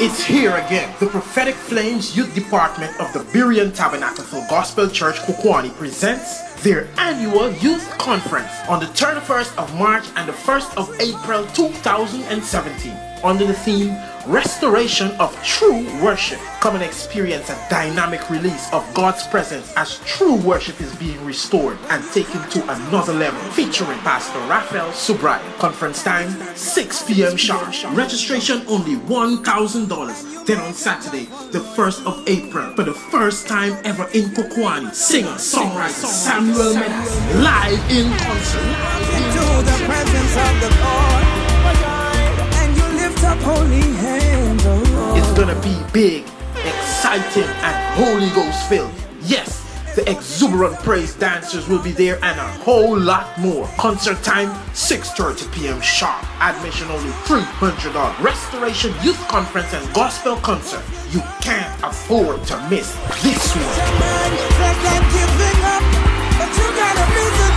It's here again. The Prophetic Flames Youth Department of the Berean Tabernacle Gospel Church Kwakwani presents their annual youth conference on the 31st of March and the 1st of April 2017 under the theme Restoration of True Worship. Come and experience a dynamic release of God's presence as true worship is being restored and taken to another level, featuring Pastor Rafael, subryan. Conference time 6 p.m. sharp. Registration only $1,000. Then on Saturday, the 1st of April, for the first time ever in Kwakwani, singer, songwriter Samuel Medas, live in concert. Into the presence of the Lord, and you lift up holy hands, oh Lord. It's gonna be big, exciting, and Holy Ghost filled. Yes, the exuberant praise dancers will be there and a whole lot more. Concert time 6:30 p.m. sharp. Admission only $300. Restoration Youth Conference and Gospel Concert. You can't afford to miss this one. Man, you feel like giving up, but you gotta be the